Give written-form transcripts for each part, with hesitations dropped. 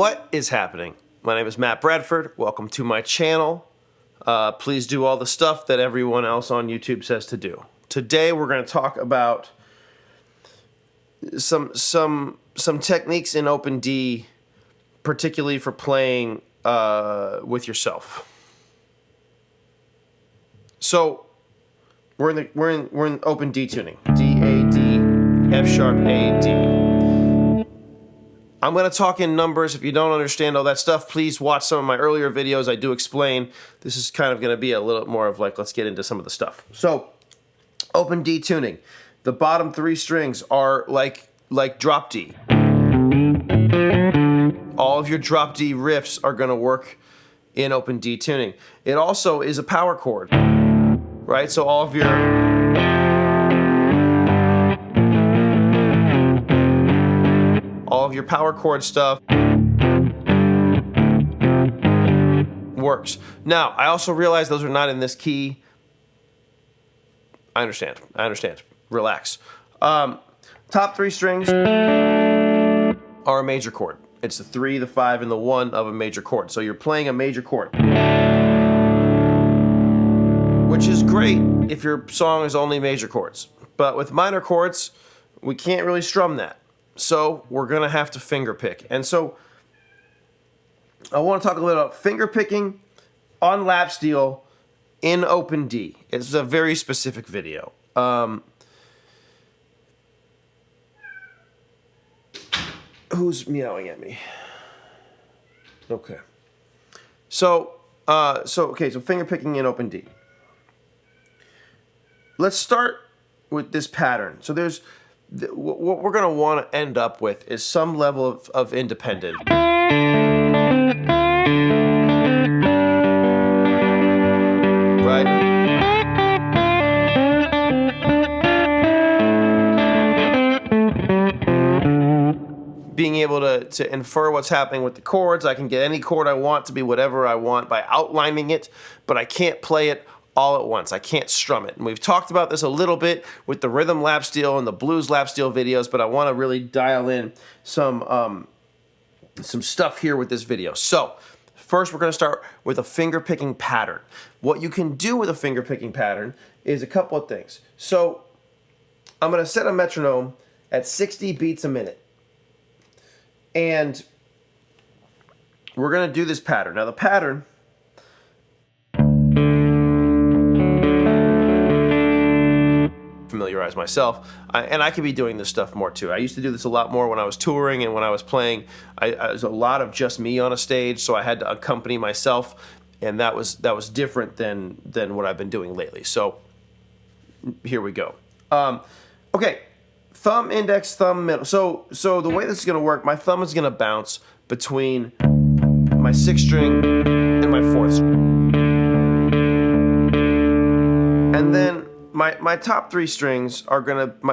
What is happening? My name is Matt Bradford. Welcome to my channel. Please do all the stuff that everyone else on YouTube says to do. Today we're going to talk about some techniques in Open D, particularly for playing with yourself. So we're in Open D tuning. D, A, D, F sharp, A, D. I'm going to talk in numbers. If you don't understand all that stuff, please watch some of my earlier videos. I do explain. This is kind of going to be a little more of like, let's get into some of the stuff. So, Open D tuning. The bottom three strings are like drop D. All of your drop D riffs are going to work in Open D tuning. It also is a power chord, right? So all of your power chord stuff works. Now, I also realize those are not in this key. I understand. Relax. Top three strings are a major chord. It's the 3, the 5, and the 1 of a major chord. So you're playing a major chord, which is great if your song is only major chords. But with minor chords, we can't really strum that. So we're going to have to finger pick. And so I want to talk a little about finger picking on lap steel in Open D. It's a very specific video. Who's meowing at me? Okay. So finger picking in Open D. Let's start with this pattern. So what we're going to want to end up with is some level of independent. Right? Being able to infer what's happening with the chords. I can get any chord I want to be whatever I want by outlining it, but I can't play it all at once. I can't strum it. And we've talked about this a little bit with the rhythm lap steel and the blues lap steel videos, but I want to really dial in some stuff here with this video. So first we're going to start with a finger picking pattern. What you can do with a finger picking pattern is a couple of things. So I'm going to set a metronome at 60 beats a minute. And we're going to do this pattern. Now the pattern, familiarize myself, and I could be doing this stuff more too. I used to do this a lot more when I was touring and when I was playing. I was a lot of just me on a stage, so I had to accompany myself, and that was different than what I've been doing lately. So here we go. Okay, thumb, index, thumb, middle. So the way this is going to work, my thumb is going to bounce between my 6th string and my 4th string, and then my top 3 strings are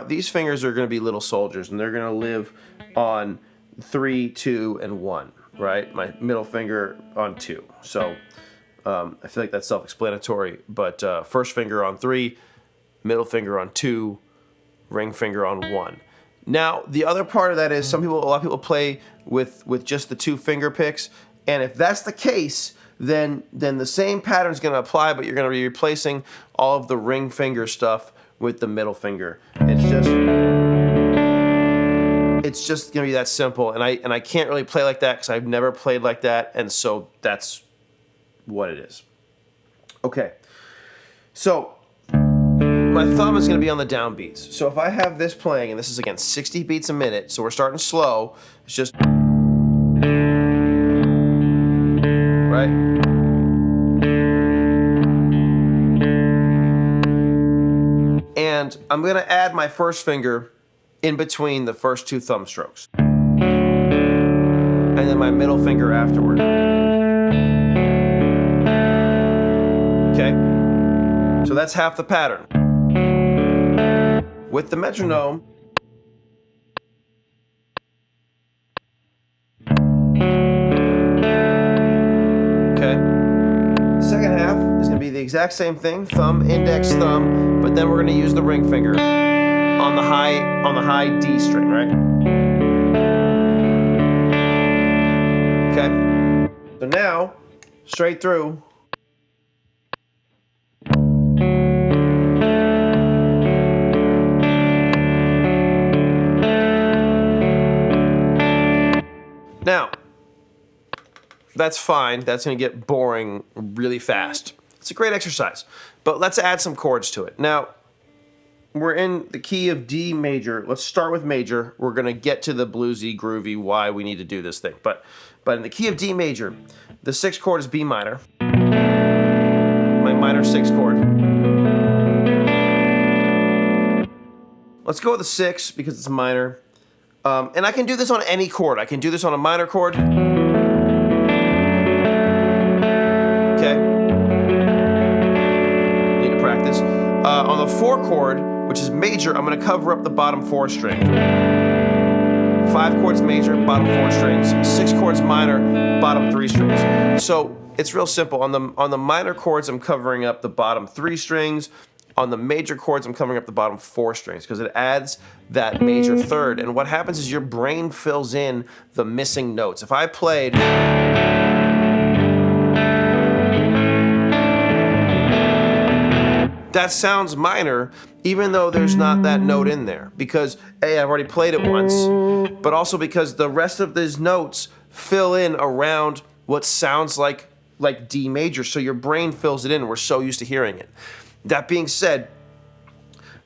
these fingers are gonna be little soldiers, and they're gonna live on 3, 2, and 1, right? My middle finger on 2. So I feel like that's self-explanatory, but first finger on 3, middle finger on 2, ring finger on 1. Now the other part of that is a lot of people play with just the 2 finger picks, and if that's the case, then the same pattern is going to apply, but you're going to be replacing all of the ring finger stuff with the middle finger. It's just going to be that simple, and I can't really play like that because I've never played like that, and so that's what it is. Okay, so my thumb is going to be on the downbeats. So if I have this playing, and this is again 60 beats a minute, so we're starting slow. It's just right. And I'm going to add my first finger in between the first 2 thumb strokes. And then my middle finger afterward. Okay? So that's half the pattern. With the metronome, second half is going to be the exact same thing, thumb, index, thumb, but then we're going to use the ring finger on the high D string, right? Okay? So now, straight through. Now, that's fine. That's going to get boring really fast. It's a great exercise. But let's add some chords to it. Now, we're in the key of D major. Let's start with major. We're going to get to the bluesy, groovy, why we need to do this thing. But in the key of D major, the 6th chord is B minor. My minor 6 chord. Let's go with a 6 because it's minor. And I can do this on any chord. I can do this on a minor chord. Okay. Need to practice. On the 4 chord, which is major, I'm going to cover up the bottom 4 string. 5 chords major, bottom 4 strings. 6 chords minor, bottom 3 strings. So it's real simple. On the minor chords, I'm covering up the bottom 3 strings. On the major chords, I'm covering up the bottom 4 strings because it adds that major third. And what happens is your brain fills in the missing notes. If I played... that sounds minor, even though there's not that note in there. Because, A, I've already played it once, but also because the rest of these notes fill in around what sounds like D major. So your brain fills it in. We're so used to hearing it. That being said,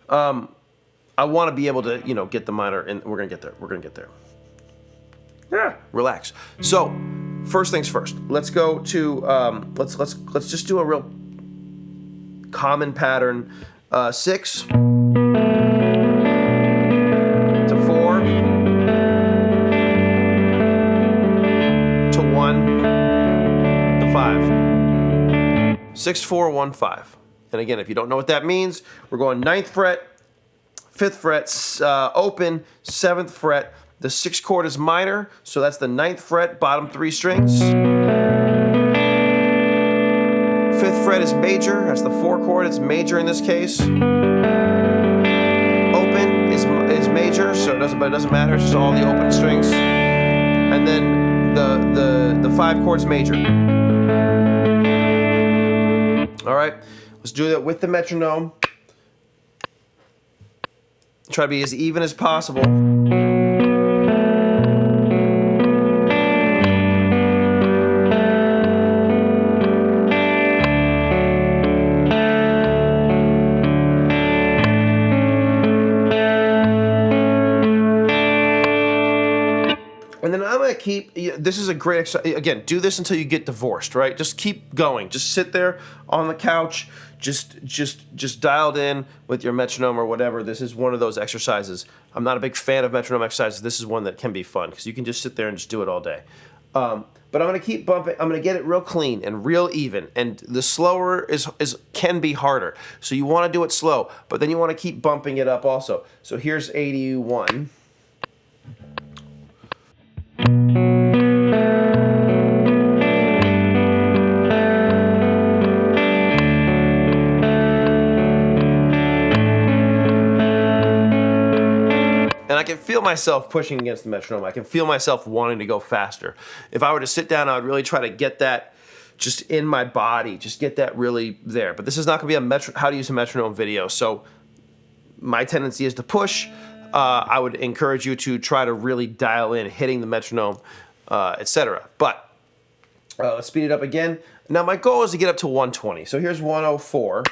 I want to be able to, get the minor, and we're gonna get there. We're gonna get there. Yeah. Relax. So, first things first. Let's go to let's just do a real common pattern. 6 to 4 to 1 to 5. 6, 4, 1, 5. And again, if you don't know what that means, we're going 9th fret, 5th fret, open, 7th fret. The 6th chord is minor, so that's the 9th fret, bottom 3 strings. 5th fret is major, that's the 4 chord, it's major in this case. Open is major, so it doesn't matter, it's just all the open strings. And then the 5 chord's major. All right. Let's do that with the metronome. Try to be as even as possible. And then I'm gonna keep, this is a great exercise. Again, do this until you get divorced, right? Just keep going. Just sit there on the couch, just dialed in with your metronome or whatever. This is one of those exercises. I'm not a big fan of metronome exercises. This is one that can be fun because you can just sit there and just do it all day. But I'm gonna keep bumping. I'm gonna get it real clean and real even. And the slower can be harder. So you wanna do it slow, but then you wanna keep bumping it up also. So here's 81. And I can feel myself pushing against the metronome. I can feel myself wanting to go faster. If I were to sit down, I would really try to get that just in my body, just get that really there. But this is not going to be a how to use a metronome video. So my tendency is to push. I would encourage you to try to really dial in, hitting the metronome, etc. But let's speed it up again. Now my goal is to get up to 120. So here's 104.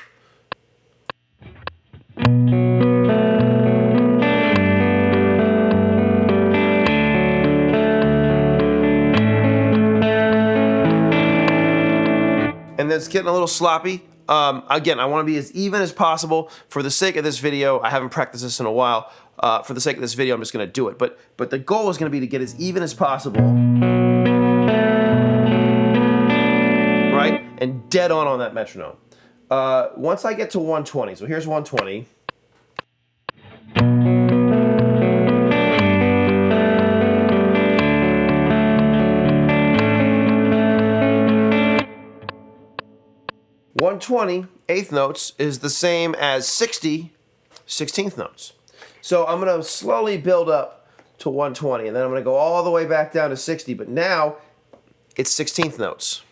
And then it's getting a little sloppy. Again, I want to be as even as possible. For the sake of this video, I haven't practiced this in a while. For the sake of this video, I'm just going to do it. But the goal is going to be to get as even as possible. Right? And dead on that metronome. Once I get to 120, so here's 120. Eighth notes is the same as 60 16th notes. So I'm going to slowly build up to 120, and then I'm going to go all the way back down to 60. But now it's 16th notes.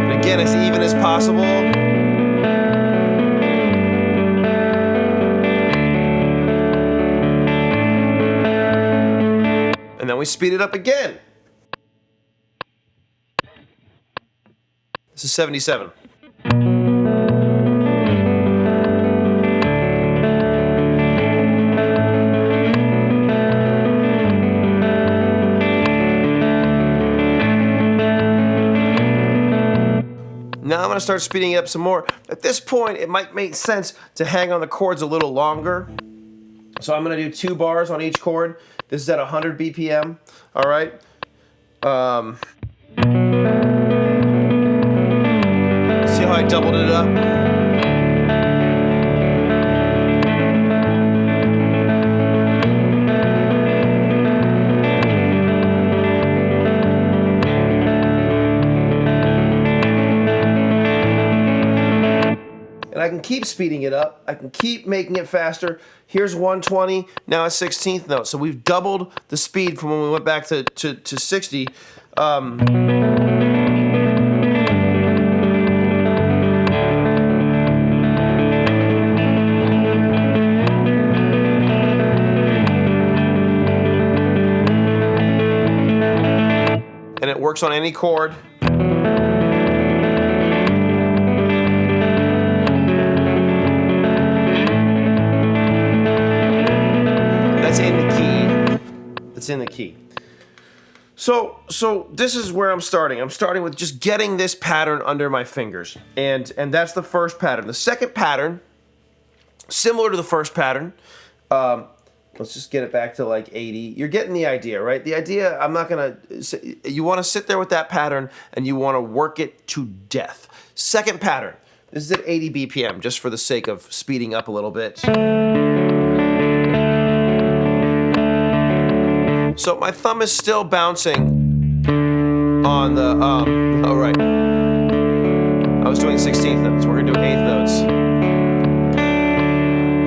And again, as even as possible. And then we speed it up again. This is 77. Now I'm going to start speeding it up some more. At this point, it might make sense to hang on the chords a little longer. So I'm going to do 2 bars on each chord. This is at 100 BPM. All right. See how I doubled it up? And I can keep speeding it up. I can keep making it faster. Here's 120, now it's 16th note. So we've doubled the speed from when we went back to 60. And it works on any chord. That's in the key. That's in the key. So this is where I'm starting. I'm starting with just getting this pattern under my fingers. And that's the first pattern. The second pattern, similar to the first pattern, let's just get it back to like 80. You're getting the idea, right? The idea, I'm not gonna, you wanna sit there with that pattern and you wanna work it to death. Second pattern, this is at 80 BPM, just for the sake of speeding up a little bit. So my thumb is still bouncing on the, oh right. I was doing 16th notes, we're gonna do 8th notes.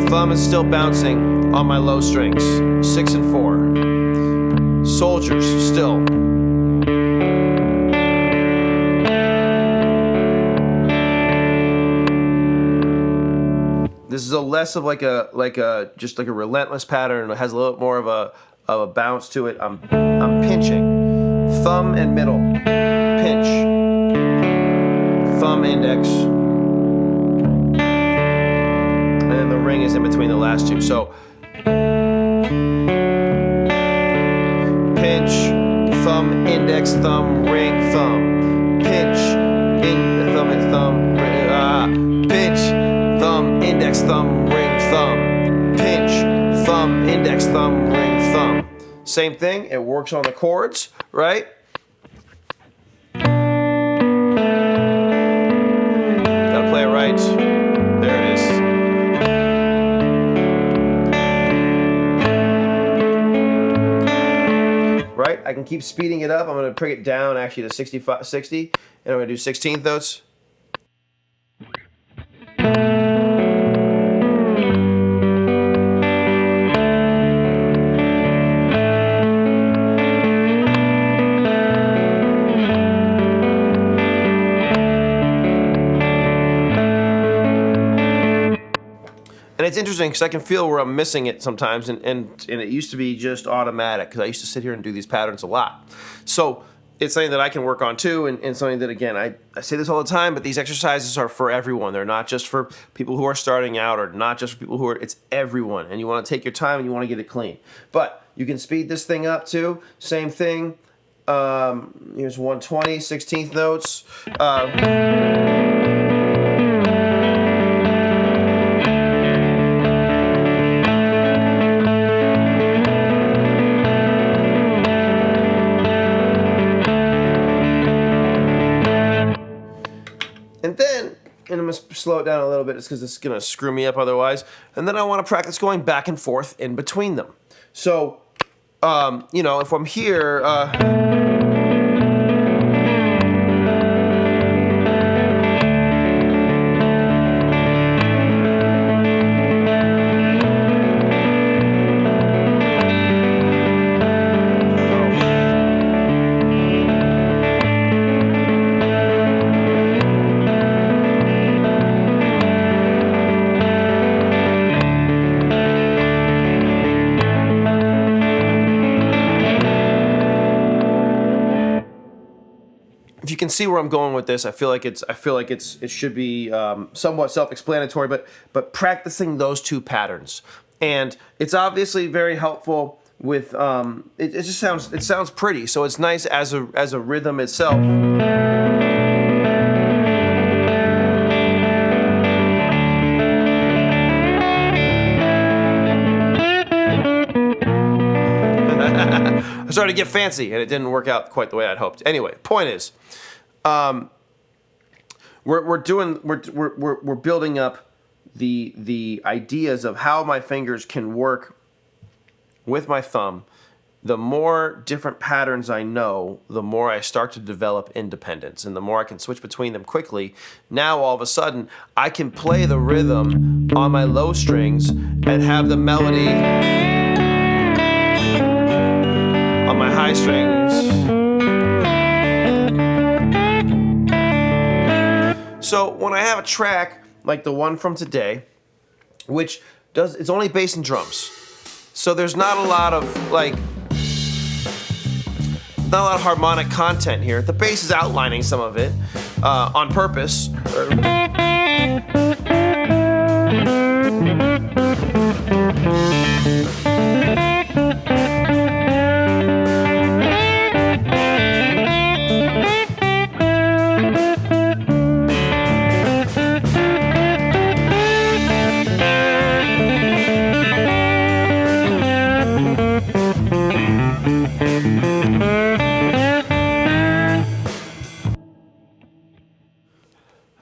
Thumb is still bouncing on my low strings, 6 and 4. Soldiers, still. This is a less of like a just like a relentless pattern. It has a little more of a bounce to it. I'm pinching. Thumb and middle. Pinch. Thumb, index. And the ring is in between the last two. So pinch, thumb, index, thumb, ring, thumb. Pinch, thumb and thumb, pinch, thumb, index, thumb, ring, thumb. Pinch, thumb, index, thumb, ring, thumb. Same thing, it works on the chords, right? Gotta play it right. There it is. Right? I can keep speeding it up. I'm gonna bring it down actually to 60, and I'm gonna do 16th notes. And it's interesting because I can feel where I'm missing it sometimes, and it used to be just automatic because I used to sit here and do these patterns a lot. So it's something that I can work on too, and something that, again, I say this all the time, but these exercises are for everyone. They're not just for people who are starting out, or not just for people who are, it's everyone. And you want to take your time and you want to get it clean. But you can speed this thing up too. Same thing. Here's 120, 16th notes. And I'm going to slow it down a little bit just because it's going to screw me up otherwise. And then I want to practice going back and forth in between them. So, you know, if I'm here... if you can see where I'm going with this, I feel like it should be somewhat self-explanatory, but practicing those two patterns, and it's obviously very helpful with it just sounds pretty, so it's nice as a rhythm itself. I started to get fancy, and it didn't work out quite the way I'd hoped. Anyway, point is, we're building up the ideas of how my fingers can work with my thumb. The more different patterns I know, the more I start to develop independence, and the more I can switch between them quickly. Now all of a sudden, I can play the rhythm on my low strings and have the melody on my high strings. So when I have a track like the one from today, which it's only bass and drums, so there's not a lot of harmonic content here. The bass is outlining some of it on purpose.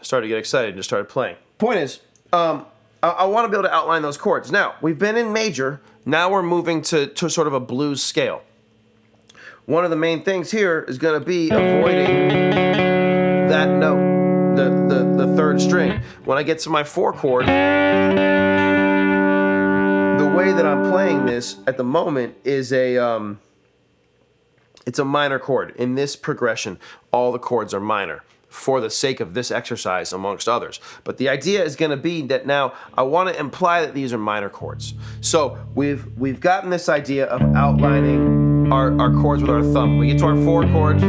Started to get excited and just started playing. Point is, I want to be able to outline those chords. Now, we've been in major, now we're moving to sort of a blues scale. One of the main things here is going to be avoiding that note, the third string. When I get to my 4 chord, the way that I'm playing this at the moment is it's a minor chord. In this progression, all the chords are minor, for the sake of this exercise, amongst others. But the idea is going to be that now I want to imply that these are minor chords. So we've gotten this idea of outlining our chords with our thumb. We get to our 4 chord.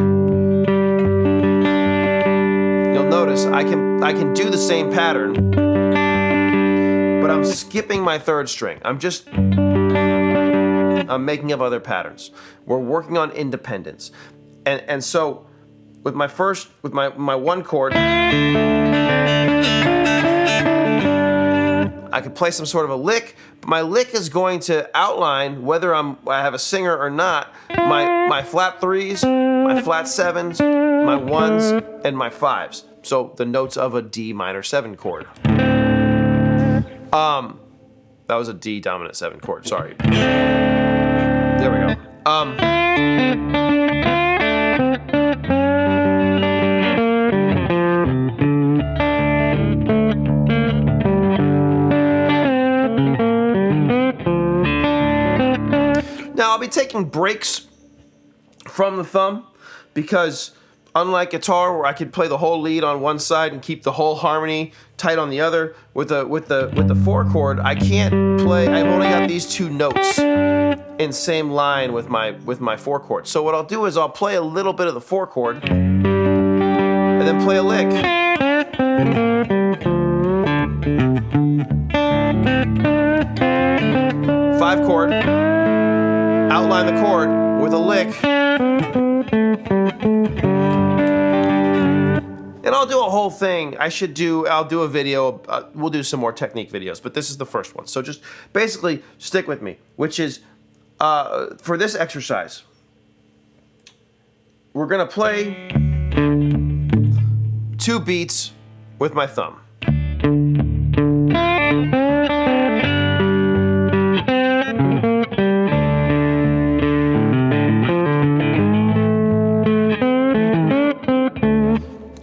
You'll notice I can do the same pattern, but I'm skipping my 3rd string. I'm making up other patterns. We're working on independence, and so. With my 1 chord, I could play some sort of a lick, but my lick is going to outline whether I have a singer or not, my flat 3s, my flat 7s, my 1s, and my 5s. So the notes of a D minor 7 chord. That was a D dominant 7 chord, sorry. There we go. Now, I'll be taking breaks from the thumb because unlike guitar where I could play the whole lead on one side and keep the whole harmony tight on the other, with the 4 chord, I can't play. I've only got these 2 notes in same line with my 4 chord. So what I'll do is I'll play a little bit of the 4 chord and then play a lick. 5 chord, outline the chord with a lick, and I'll do a whole thing. I'll do a video. We'll do some more technique videos, but this is the first one. So just basically stick with me, which is for this exercise, we're gonna play 2 beats with my thumb.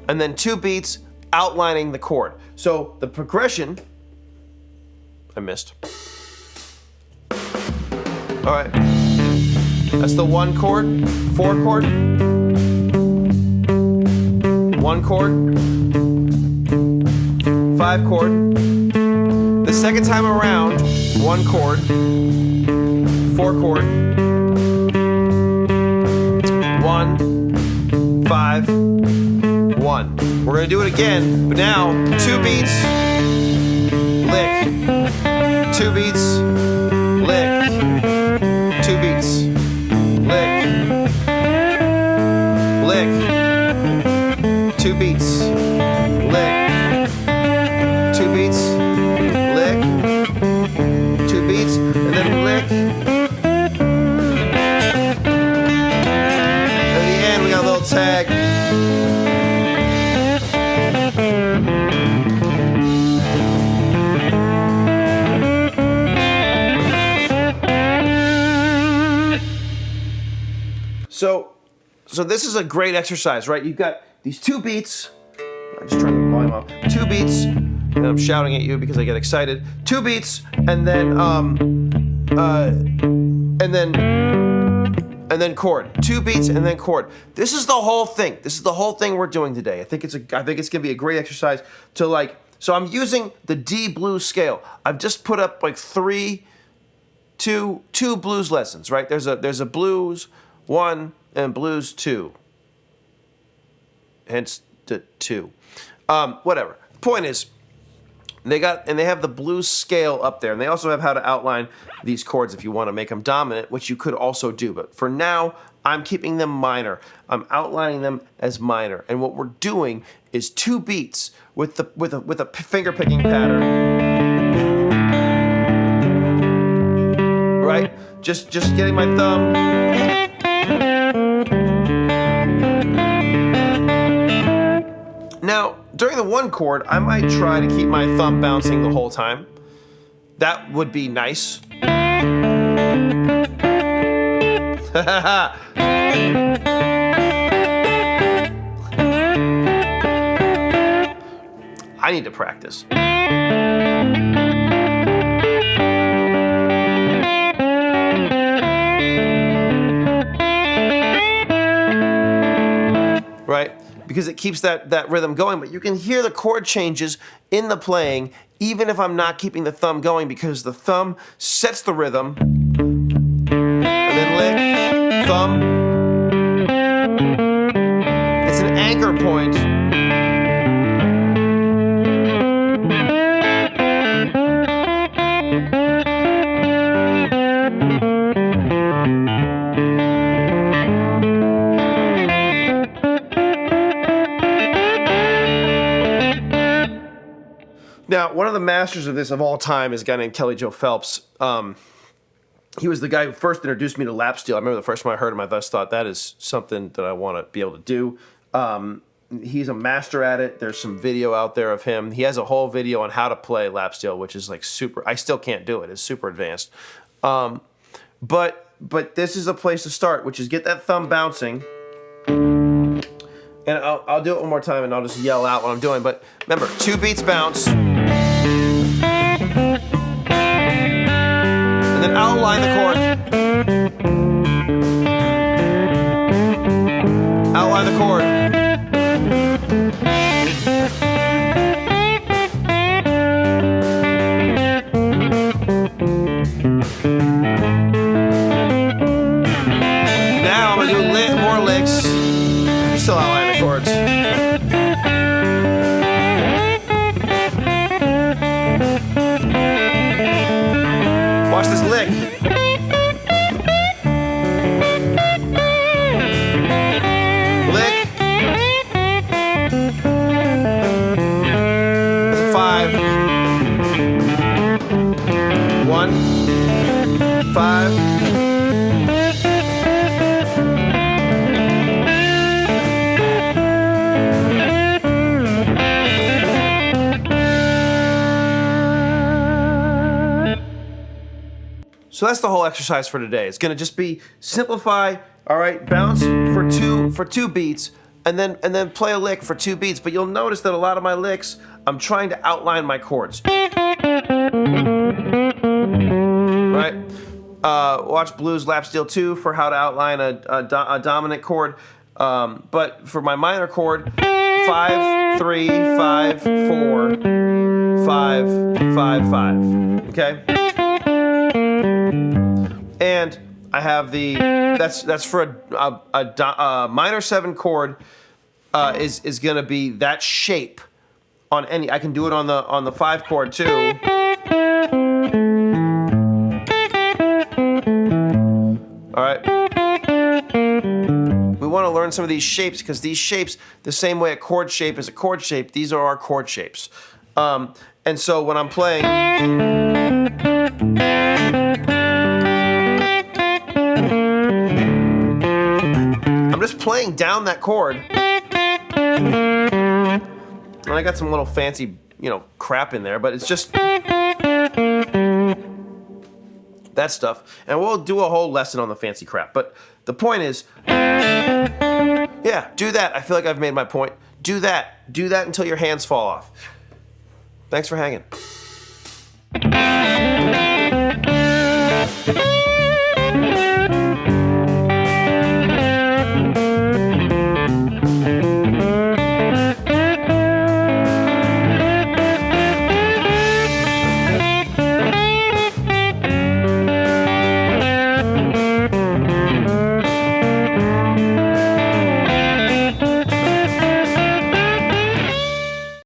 And then 2 beats outlining the chord. So the progression, I missed. All right, that's the 1 chord, 4 chord, 1 chord, 5 chord. The second time around, 1 chord, 4 chord, 1, 5, 1. We're gonna do it again, but now 2 beats, lick, 2 beats, lick, 2 beats, lick, lick, 2 beats, lick, 2 beats, lick, 2 beats, and then lick. At the end, we got a little tag. So this is a great exercise, right? You've got these 2 beats. I'm just turning the volume up. 2 beats, and I'm shouting at you because I get excited. 2 beats, and then chord. 2 beats and then chord. This is the whole thing. This is the whole thing we're doing today. I think it's gonna be a great exercise to like. So I'm using the D blues scale. I've just put up like two blues lessons, right? There's a blues 1 and blues 2. Hence the 2. Whatever. Point is, they have the blues scale up there, and they also have how to outline these chords if you want to make them dominant, which you could also do. But for now, I'm keeping them minor. I'm outlining them as minor, and what we're doing is 2 beats with a finger picking pattern, right? Just getting my thumb. Now, during the 1 chord, I might try to keep my thumb bouncing the whole time. That would be nice. I need to practice. Right? Because it keeps that rhythm going, but you can hear the chord changes in the playing even if I'm not keeping the thumb going, because the thumb sets the rhythm, and then lick, thumb. It's an anchor point. Now, one of the masters of this of all time is a guy named Kelly Joe Phelps. He was the guy who first introduced me to lap steel. I remember the first time I heard him, I thus thought that is something that I want to be able to do. He's a master at it. There's some video out there of him. He has a whole video on how to play lap steel, which is like super. I still can't do it. It's super advanced. But this is a place to start, which is get that thumb bouncing. And I'll do it one more time, and I'll just yell out what I'm doing. But remember, 2 beats bounce. And then outline the chord. Outline the chord. Now I'm going to do more licks. Still outline the chords. Watch this lick. Lick. That's a 5. 1. 5. So that's the whole exercise for today. It's gonna just be simplify, all right, bounce for two beats, and then play a lick for 2 beats. But you'll notice that a lot of my licks, I'm trying to outline my chords. Right? Watch Blues Lap Steel 2 for how to outline a dominant chord. But for my minor chord, 5, 3, 5, 4, 5, 5, 5. Okay? And I have that's for a minor 7 chord is going to be that shape on any. I can do it on the 5 chord too. All right. We want to learn some of these shapes because these shapes, the same way a chord shape is a chord shape, these are our chord shapes. And so when I'm playing, I'm just playing down that chord. And I got some little fancy, crap in there, but it's just that stuff. And we'll do a whole lesson on the fancy crap. But the point is, yeah, do that. I feel like I've made my point. Do that. Do that until your hands fall off. Thanks for hanging.